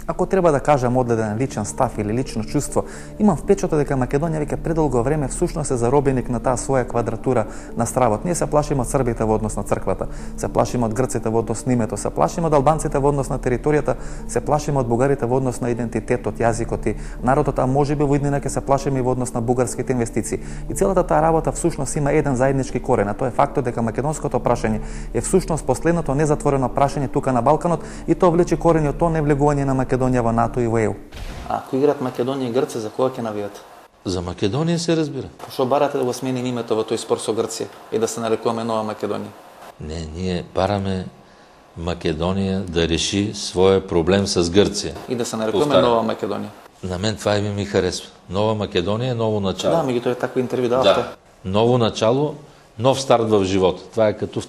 Ако треба да кажам одреден личен став или лично чувство, имам впечаток дека Македонија веќе предолго време всушност е заробеник на таа своја квадратура на стравот. Ние се плашиме од србите во однос на црквата, се плашиме од грците во однос на името, се плашиме од албанците во однос на територијата, се плашиме од бугарите во однос на идентитетот, јазикот и народот, а можеби во иднина ќе се плашиме и во однос на бугарските инвестиции. И целата таа работа всушност има еден заеднички корен, а тоа е фактот дека македонското прашање е всушност последното незатворено прашање тука на Балканот и тоа влече корени од тоа невлегување на Македонија во НАТО и во ЕУ. Ако играат Македонија и Грција, за кога ќе навијат? За Македонија се разбира. Што барате да го сменим името во тој спор со Грција и да се нарекуваме Нова Македонија? Не, ние бараме Македонија да реши својот проблем с Грција. И да се нарекуваме Нова Македонија. На мен това име ми харесва. Нова Македонија, ново начало. Да, меѓутоа е такво интервју давате. Да. Ново начало, нов старт в живот. Това е като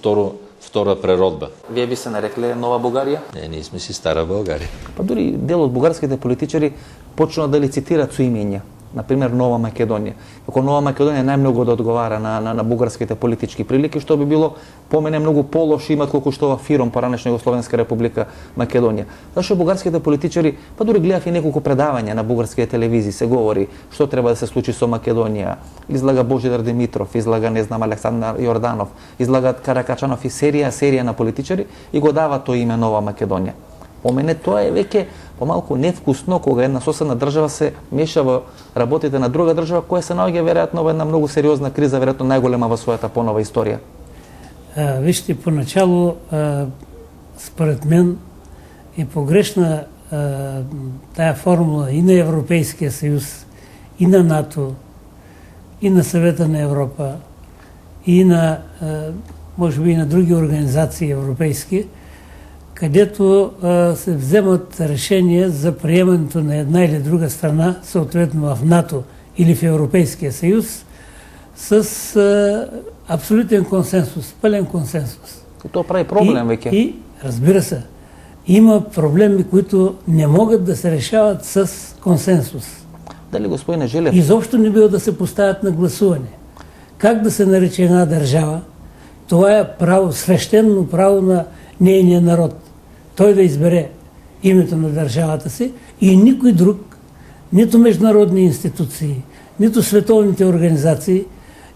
втора преродба. Вие би се нарекле Нова Бугарија? Не, ние сме си Стара Българија. Па дури дел од бугарските политичари почнаа да лицитираат со имења. Например, Нова Македонија. Како Нова Македонија најмногу да одговара на бугарските политички прилики, што би било по мене многу полош имат колку што во ФИРОМ, поранешна Југословенска република Македонија. Зашто бугарските политичари, па дури гледав и неколку предавања на бугарските телевизии, се говори што треба да се случи со Македонија. Излага Божидар Димитров, излага не знам Александар Јорданов, излага Каракачанов и серија на политичари и го дава тој име Нова Македонија. По мене тоа е веќе помалку невкусно кога една соседна држава се меша во работите на друга држава која се наоѓа веројатно во една многу сериозна криза, веројатно најголема во својата понова историја. Вижте, поначало според мен е погрешна таа формула и на Европейския съюз, и на НАТО, и на Съвета на Европа, и на можеби и на други организации европейски, където се вземат решения за приемането на една или друга страна, съответно в НАТО или в Европейския съюз, с абсолютен консенсус, пълен консенсус. И то прави проблем веќе. И разбира се, има проблеми, които не могат да се решават с консенсус. Дали господине Желев? Изобщо не бива да се поставят на гласуване. Как да се нарече една държава? Това е право, свещено право на нейния народ. Той да избере името на държавата си и никой друг, нито международни институции, нито световните организации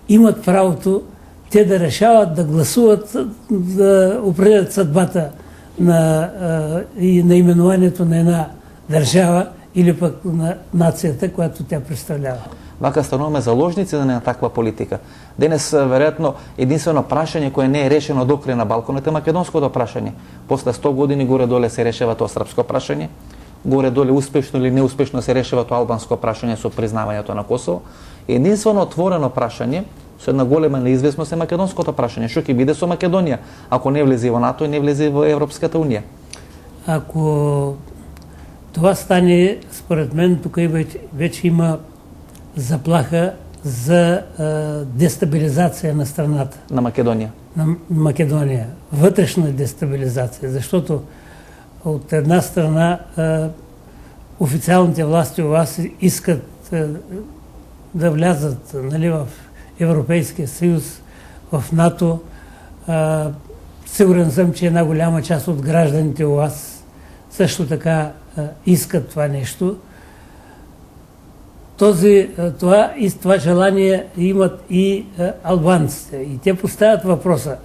имат правото те да решават, да гласуват, да определят съдбата на наименованието на една държава или пък на нацията, която тя представлява. Вака стануваме заложници на таква политика. Денес, веројатно, единствено прашање кое не е решено до крај на Балканот е македонското прашање. После 100 години горе-доле се решава тоа српско прашање, горе-доле успешно или неуспешно се решава тоа албанско прашање со признавањето на Косово. Единствено отворено прашање со една голема неизвестност е македонското прашање. Што ќе биде со Македонија ако не влезе во НАТО и не влезе во Европската унија? Ако това стане, според мен, тук вече има заплаха за дестабилизация на страната. На Македонија. На Македонија. Вътрешна дестабилизация, защото от една страна официалните власти у вас искат да влязат, нали, в Европейския съюз, в НАТО. Сигурен съм, че една голяма част от гражданите у вас също така искат това нещо. Това желание имат и албанците. И те поставят въпроса,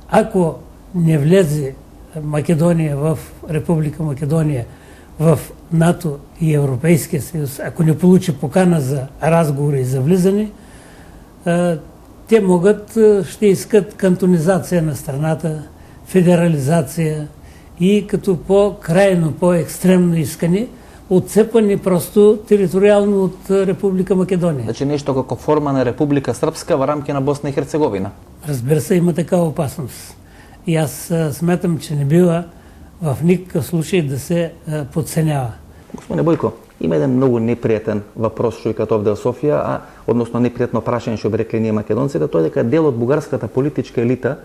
ако не влезе Македония в Република Македония в НАТО и Европейския съюз, ако не получи покана за разговори и за влизане, те ще искат кантонизация на страната, федерализация и като по-крайно, по-екстремно искане, отцепани просто териториално от Република Македония. Значи нещо како форма на Република Српска во рамки на Босна и Херцеговина. Разбира се, има такава опасност. И аз смятам, че не бива в никакъв случай да се подценява. Господине Бојко, има еден многу непријатен въпрос што и като овде во Софија, односно непријатно прашање што би рекли ние македонците, тоа е дека дел од бугарската политичка елита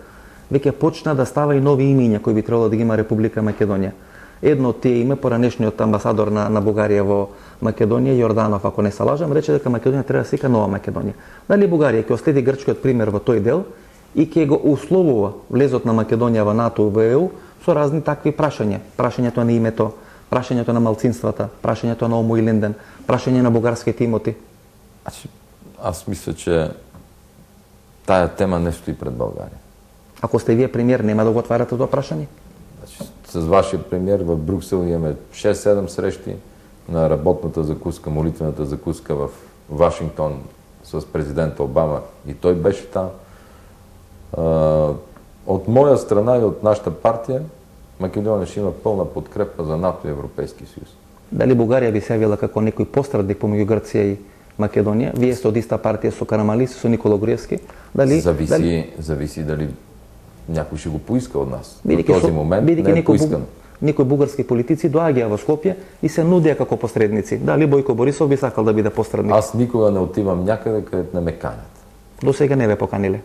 веќе почна да става и нови имиња кои би требало да ги има Република Македонија. Едно од тие име, поранешниот амбасадор на Бугарија во Македонија, Јорданов, ако не се лажам, рече дека Македонија треба да се вика Нова Македонија. Дали Бугарија ќе оследи грчкиот пример во тој дел и ќе го условува влезот на Македонија во НАТО и во ЕУ со разни такви прашања, прашањето на името, прашањето на малцинствата, прашањето на Омо и Линден, прашање на бугарските имоти? Аз мисля, че тая тема не стои пред България. Ако сте вие премиер, нема да го отваряте това прашање? С вашия премиер в Брюксел имаме 6-7 срещи на работната закуска, молитвената закуска в Вашингтон с президента Обама и той беше там. От моя страна и от нашата партия Македония ще има пълна подкрепа за НАТО и Европейски съюз. Дали Бугарија би се јавила како некој пострадник помеѓу Грција и Македонија? Вие сте од иста партија со Карамалис, со Никола Груевски. Зависи дали някой ще го поиска от нас. В този момент не е поискано. Некои бугарски политици доаѓаа во Скопје и се нудеа како посредници. Дали Бојко Борисов би сакал да биде посредник? Аз никога не отивам някъде, където не ме канят. До сега не ве поканиле?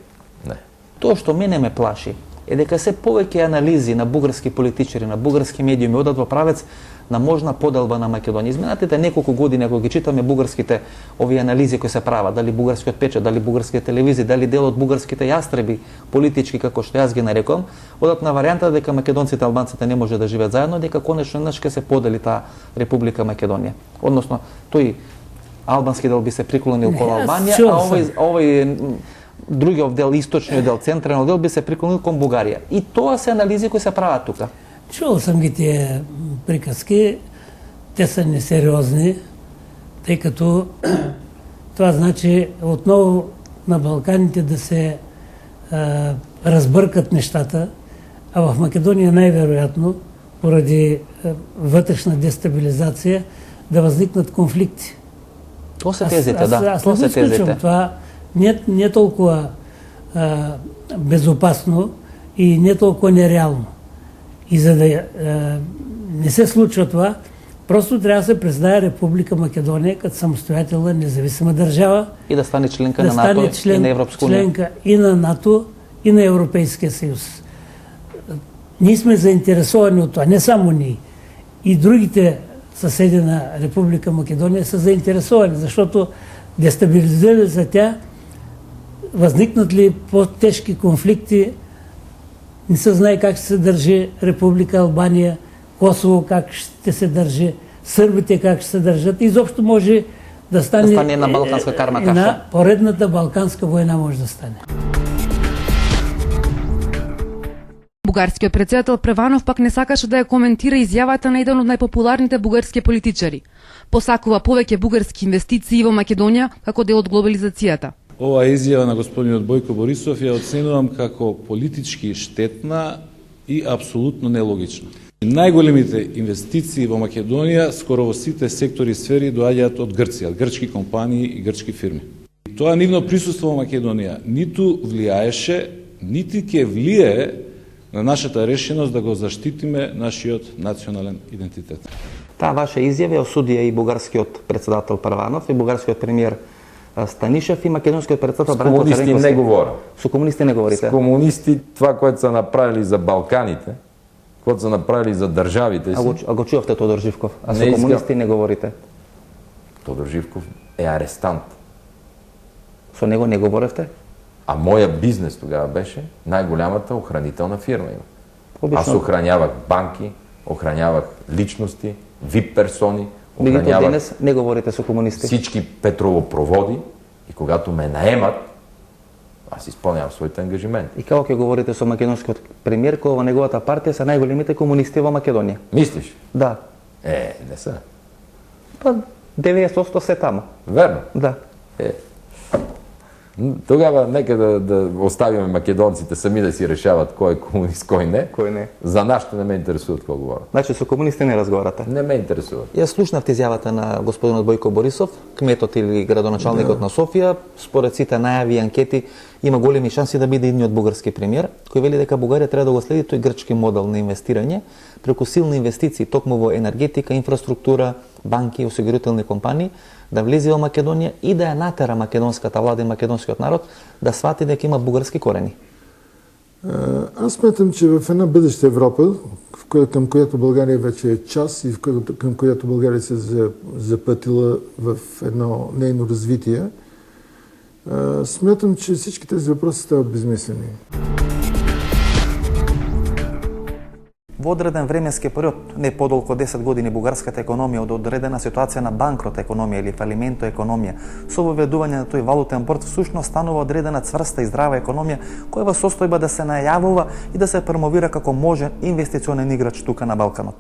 Не. Тоа што мене ме плаши е дека се повеќе анализи на бугарски политичари, на бугарски медиуми одат во правец на можна поделба на Македонија. Изминатите неколку години, ако ги читаме бугарските овие анализи кои се прават, дали бугарскиот печат, дали бугарските телевизии, дали дел од бугарските јастреби, политички, како што јас ги нарекувам, одат на варијанта дека македонците и албанците не може да живеат заедно, дека конечно ќе се подели таа Република Македонија. Односно, тој албански дел би се приклонил кон Албанија, а овој другиот дел, источниот дел, централниот дел би се приклонил кон Бугарија. И тоа се анализи кои се прават тука. Чувал съм ги тие приказки, те са несериозни, тъй като това значи отново на Балканите да се разбъркат нещата, а в Македония най-вероятно, поради вътрешна дестабилизация, да възникнат конфликти. То са тезите, да. Аз не изключвам това. Не е толкова безопасно и не е толкова нереално. И за да не се случва това, просто трябва да се признае Република Македония като самостоятелна независима държава. И да стане членка на НАТО и на Европска уния. Членка и на НАТО, и на Европейския съюз. Ние сме заинтересовани от това, не само ние. И другите съседи на Република Македония са заинтересовани, защото дестабилизира за тя, възникнат ли по-тежки конфликти, не се знае как ще се държи Република Албания, Косово как ще се държи, сърбите как ще се държат. Изобщо може да стане една балканска карма каша. Една поредната балканска война може да стане. Бугарскиот председател Преванов пак не сакаше да ја коментира изјавата на еден од најпопуларните бугарски политичари. Посакува повеќе бугарски инвестиции во Македонија како дел од глобализацијата. Ова изјава на господинот Бојко Борисов ја оценувам како политички штетна и апсолутно нелогична. Најголемите инвестиции во Македонија скоро во сите сектори и сфери доаѓаат од Грција, грчки компании и грчки фирми. Тоа нивно присуство во Македонија ниту влијаеше, нити ќе влијае на нашата решеност да го заштитиме нашиот национален идентитет. Таа ваша изјава осудија и бугарскиот председател Първанов и бугарскиот премиер Станишев и македонскиот председател Бранко Царенко. С комунисти не говорам. Со комунисти не говорите? С комунисти това, което са направили за Балканите, което са направили за държавите си... А го чувавте Тодор Живков, а со комунисти не говорите? Тодор Живков е арестант. Со него не говоревте? А моя бизнес тогава беше най-голямата охранителна фирма. Аз охранявах банки, охранявах личности, VIP персони, охранявах денес не говорите со комунисти. Всички петролопроводи и когато ме наемат, аз изпълнявам своите ангажименти. И како ќе говорите со македонскиот премиер, кога во неговата партија са најголемите комунисти во Македонија? Мислиш? Да. Не са. Па 90% се тамо. Верно? Да. Тогава нека да оставиме македонците сами да си решават кой е комунист, кой не. Кой не. За нашите не ме интересува какво говорят. Значи со комунисти не разговарате? Не ме интересува. Ја слушнавте изјавата на господинот Бојко Борисов, кметот или градоначалникот на Софија. Според сите најави и анкети има големи шанси да биде идниот бугарски премиер, кој вели дека Бугарија треба да го следи тој грчки модел на инвестирање преку силни инвестиции токму во енергетика, инфраструктура, банки и осигурителни компании, да влезе во Македонија и да ја натера македонската влада и македонскиот народ да свати дека има бугарски корени. Аз смятам, че в една бъдеща Европа, към която България вече е част и към която България се запътила в едно нейно развитие, смятам, че всички тези въпроси стават безмислени. Во одреден временски период, не подолго 10 години, бугарската економија од одредена ситуација на банкрот економија или фалименто економија, со воведување на тој валутен борд, всушност станува одредена цврста и здрава економија која во состојба да се најавува и да се промовира како можен инвестиционен играч тука на Балканот.